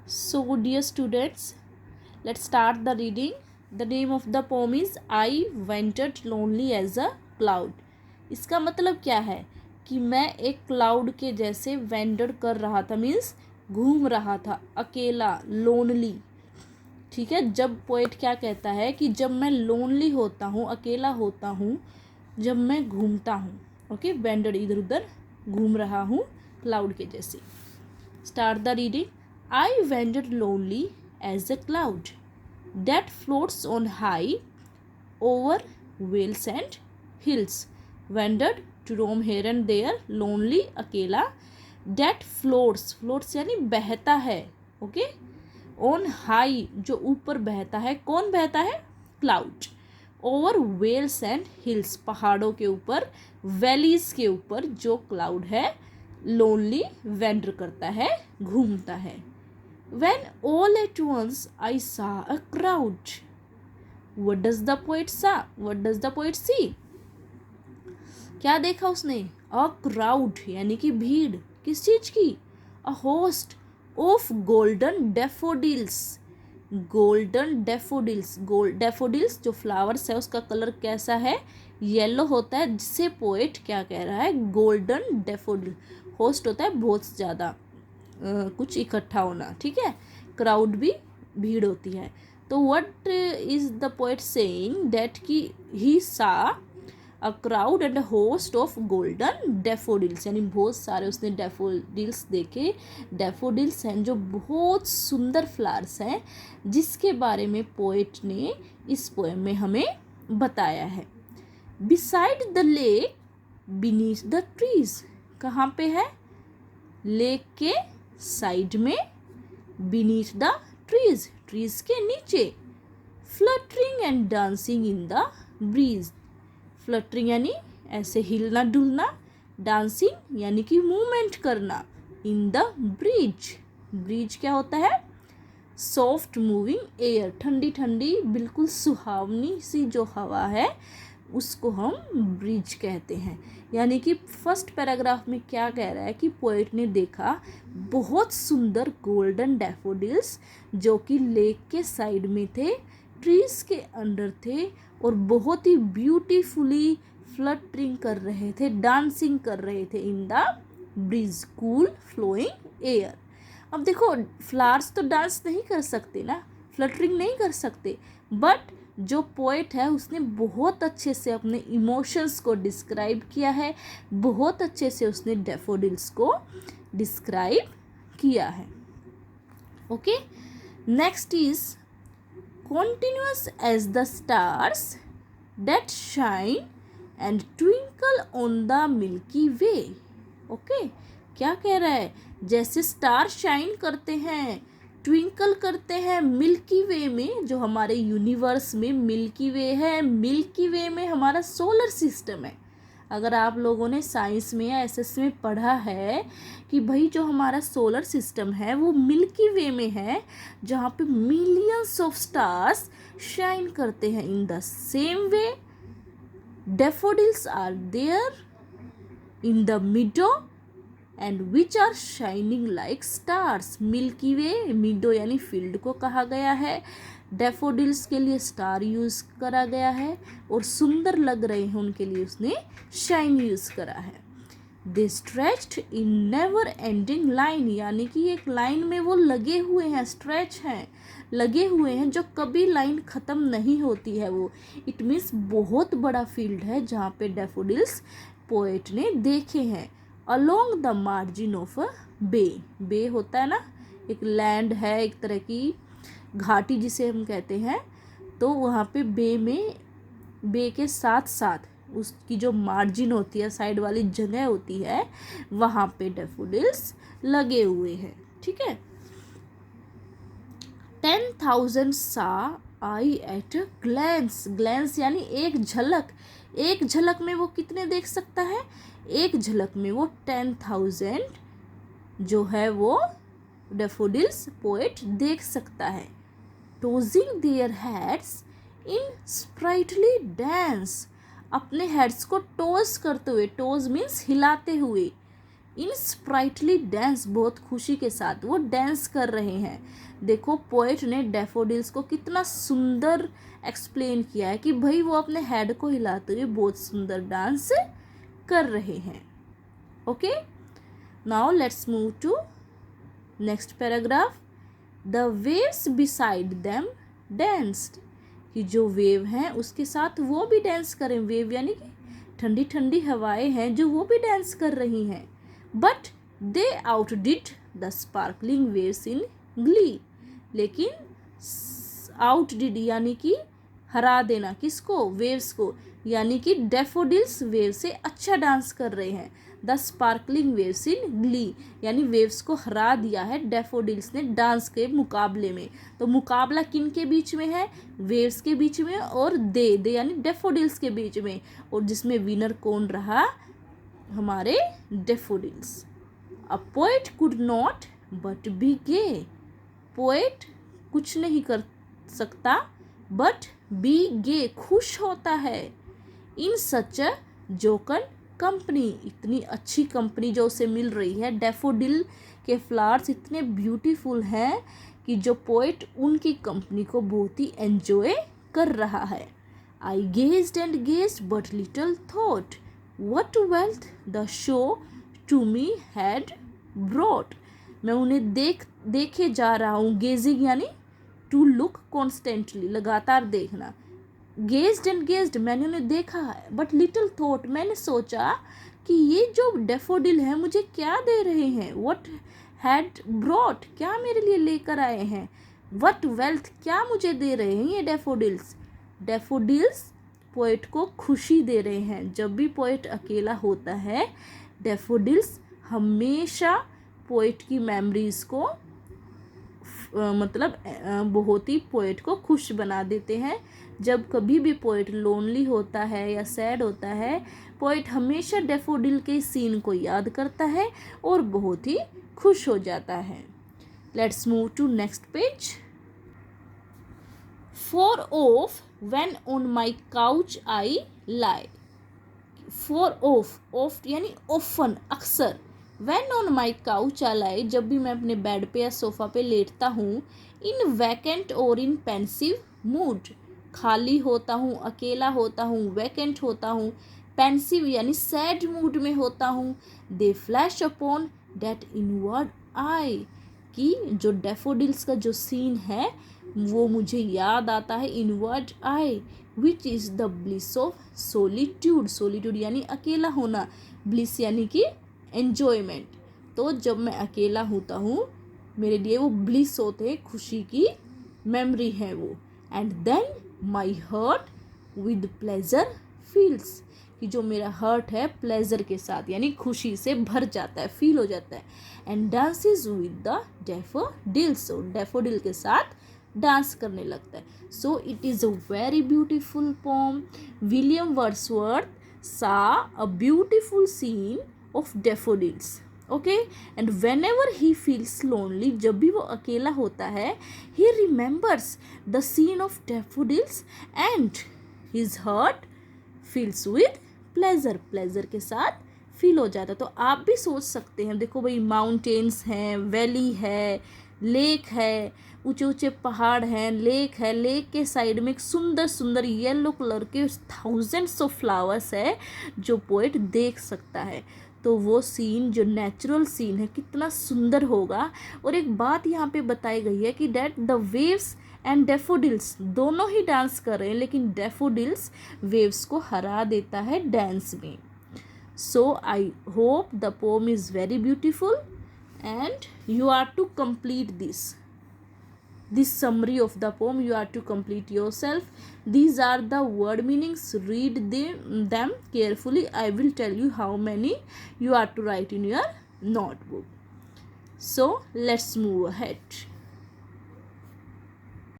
So, dear students, let's start the reading. The name of the poem is I Wandered Lonely as a Cloud. इसका मतलब क्या है कि मैं एक क्लाउड के जैसे वेंडर कर रहा था, मीन्स घूम रहा था, अकेला, लोनली. ठीक है. जब पोएट क्या कहता है कि जब मैं लोनली होता हूँ, अकेला होता हूँ, जब मैं घूमता हूँ. ओके, वेंडर इधर उधर घूम रहा हूँ क्लाउड के जैसे. Start the reading. I wandered lonely as a cloud that floats on high over vales and hills. Wandered to roam here and there, lonely, अकेला. That floats यानी बहता है. ओके. On high जो ऊपर बहता है. कौन बहता है? Cloud. Over vales and hills पहाड़ों के ऊपर, वैलीज के ऊपर जो क्लाउड है लोनली वेंडर करता है, घूमता है. When all at once I saw a crowd. What does the poet say? What does the poet see? क्या देखा उसने? A crowd यानी कि भीड़. किस चीज की? A host of golden daffodils. Golden daffodils. Daffodils जो फ्लावर्स है उसका कलर कैसा है? येलो होता है, जिसे पोएट क्या कह रहा है? Golden daffodil. होस्ट होता है बहुत ज़्यादा कुछ इकट्ठा होना. ठीक है. क्राउड भी भीड़ होती है. तो what is the poet saying? That कि ही सा a crowd and a host of golden daffodils, यानी बहुत सारे उसने डेफोडिल्स देखे. डेफोडिल्स हैं जो बहुत सुंदर फ्लावर्स हैं, जिसके बारे में पोएट ने इस पोएम में हमें बताया है. Beside the lake beneath the trees. कहाँ पे है? लेक के साइड में, बीनीथ द ट्रीज, ट्रीज के नीचे. Fluttering and dancing in the breeze. Fluttering यानी ऐसे हिलना डुलना, डांसिंग यानी कि मूवमेंट करना. इन द ब्रिज. ब्रिज क्या होता है? सॉफ्ट मूविंग एयर, ठंडी ठंडी बिल्कुल सुहावनी सी जो हवा है उसको हम ब्रिज कहते हैं. यानी कि फर्स्ट पैराग्राफ में क्या कह रहा है कि पोएट ने देखा बहुत सुंदर गोल्डन डैफोडिल्स जो कि लेक के साइड में थे, ट्रीज के अंडर थे और बहुत ही ब्यूटीफुली फ्लटरिंग कर रहे थे, डांसिंग कर रहे थे in the breeze, cool flowing air. अब देखो, फ्लावर्स तो डांस नहीं कर सकते ना, फ्लटरिंग नहीं कर सकते, बट जो पोएट है उसने बहुत अच्छे से अपने इमोशंस को डिस्क्राइब किया है, बहुत अच्छे से उसने डैफोडिल्स को डिस्क्राइब किया है. Okay. Next is continuous as the stars that shine and twinkle on the Milky Way. Okay. क्या कह रहा है? जैसे स्टार शाइन करते हैं, ट्विंकल करते हैं मिल्की वे में, जो हमारे यूनिवर्स में मिल्की वे है. मिल्की वे में हमारा सोलर सिस्टम है. अगर आप लोगों ने साइंस में या एसएस में पढ़ा है कि भाई जो हमारा सोलर सिस्टम है वो मिल्की वे में है, जहाँ पे मिलियंस ऑफ स्टार्स शाइन करते हैं. In the same way daffodils are there in the meadow and which are shining like stars. Milky way, meadow यानी फील्ड को कहा गया है, डैफोडिल्स के लिए स्टार यूज़ करा गया है, और सुंदर लग रहे हैं उनके लिए उसने शाइन यूज़ करा है. They stretched in never ending line, यानी कि एक लाइन में वो लगे हुए हैं, स्ट्रेच हैं, लगे हुए हैं, जो कभी लाइन ख़त्म नहीं होती है. वो इट मीन्स बहुत बड़ा फील्ड है जहाँ पे डैफोडिल्स पोएट ने देखे हैं. Along the margin of a bay. Bay होता है ना, एक लैंड है, एक तरह की घाटी जिसे हम कहते हैं. तो वहाँ पे बे में, बे के साथ साथ उसकी जो मार्जिन होती है, साइड वाली जगह होती है, वहाँ पे डैफोडिल्स लगे हुए हैं. ठीक है. 10,000 सा आई एट अ ग्लैंस. ग्लैंस यानी एक झलक. एक झलक में वो कितने देख सकता है? एक झलक में वो 10,000 जो है वो डैफोडिल्स पोएट देख सकता है. Tossing their heads in sprightly dance. अपने हेड्स को टोज करते हुए, टोज मीन्स हिलाते हुए, इन स्प्राइटली डांस, बहुत खुशी के साथ वो डांस कर रहे हैं। देखो पोएट ने डैफोडिल्स को कितना सुंदर एक्सप्लेन किया है कि भाई वो अपने हेड को हिलाते हुए बहुत सुंदर डांस कर रहे हैं। Okay, now let's move to next paragraph. The waves beside them danced, कि जो वेव हैं उसके साथ वो भी डांस करें। वेव यानी कि ठंडी ठंडी हवाएं हैं जो वो भी डांस कर रही हैं। But they outdid the sparkling waves in glee, लेकिन आउटडिड यानी कि हरा देना, किसको? वेव्स को, यानी कि डैफोडिल्स वेव से अच्छा डांस कर रहे हैं। The sparkling waves in Glee, यानी वेव्स को हरा दिया है डैफोडिल्स ने डांस के मुकाबले में। तो मुकाबला किन के बीच में है? वेव्स के बीच में और दे यानी डैफोडिल्स के बीच में। और जिसमें विनर कौन रहा? हमारे daffodils. A poet could not but be gay, poet कुछ नहीं कर सकता बट बी गे, खुश होता है। इन सच अ जोकन कंपनी, इतनी अच्छी कंपनी जो उसे मिल रही है। डैफोडिल के फ्लावर्स इतने ब्यूटीफुल हैं कि जो पोएट उनकी कंपनी को बहुत ही एंजॉय कर रहा है। I gazed and gazed but little thought what wealth the show to me had brought, मैं उन्हें देखे जा रहा हूँ। गेजिंग यानी टू लुक कॉन्स्टेंटली, लगातार देखना। गेज्ड एंड गेज्ड, मैंने उन्हें देखा है। बट लिटिल थॉट, मैंने सोचा कि ये जो डैफोडिल है मुझे क्या दे रहे हैं। व्हाट हैड ब्रॉट, क्या मेरे लिए लेकर आए हैं। व्हाट वेल्थ, क्या मुझे दे रहे हैं ये डैफोडिल्स। डैफोडिल्स पोएट को खुशी दे रहे हैं। जब भी पोएट अकेला होता है, डैफोडिल्स हमेशा पोएट की मेमोरीज को मतलब बहुत ही पोएट को खुश बना देते हैं। जब कभी भी पोएट लोनली होता है या सैड होता है, पोएट हमेशा डैफोडिल के सीन को याद करता है और बहुत ही खुश हो जाता है। Let's move to next page. For oft when on my couch I lie, for oft यानी ऑफन, अक्सर। When on my couch I lie, जब भी मैं अपने बेड पे या सोफ़ा पे लेटता हूँ। इन वैकेंट और इन पेंसिव मूड, खाली होता हूँ, अकेला होता हूँ, वैकेंट होता हूँ, पेंसिव यानी सैड मूड में होता हूँ। They flash upon that inward eye, कि जो डैफोडिल्स का जो सीन है वो मुझे याद आता है। Inward I which is the bliss of solitude, solitude यानी अकेला होना, ब्लिस यानी कि एन्जॉयमेंट। तो जब मैं अकेला होता हूँ मेरे लिए वो ब्लिस होते हैं, खुशी की मेमोरी है वो। And then my heart with pleasure feels, कि जो मेरा हर्ट है प्लेजर के साथ यानी खुशी से भर जाता है, फील हो जाता है। And dances with the daffodils, और डैफोडिल के साथ डांस करने लगता है। So it is a very beautiful poem. William Wordsworth saw a beautiful scene of daffodils. Okay, and whenever he feels lonely, जब भी वो अकेला होता है, he remembers the scene of daffodils and his heart feels with pleasure, pleasure के साथ feel हो जाता है। तो आप भी सोच सकते हैं, देखो भाई माउंटेन्स हैं, वैली है, लेक है, ऊंचे ऊंचे पहाड़ हैं, लेक है, लेक के साइड में एक सुंदर सुंदर येलो कलर के थाउजेंड्स ऑफ फ्लावर्स है जो पोएट देख सकता है। तो वो सीन जो नेचुरल सीन है कितना सुंदर होगा। और एक बात यहाँ पे बताई गई है कि that the waves and daffodils दोनों ही डांस कर रहे हैं, लेकिन डैफोडिल्स वेव्स को हरा देता है डांस में। So I hope the poem is very beautiful and you are to complete this summary of the poem. You are to complete yourself. These are the word meanings. Read them carefully. I will tell you how many you are to write in your notebook. So let's move ahead.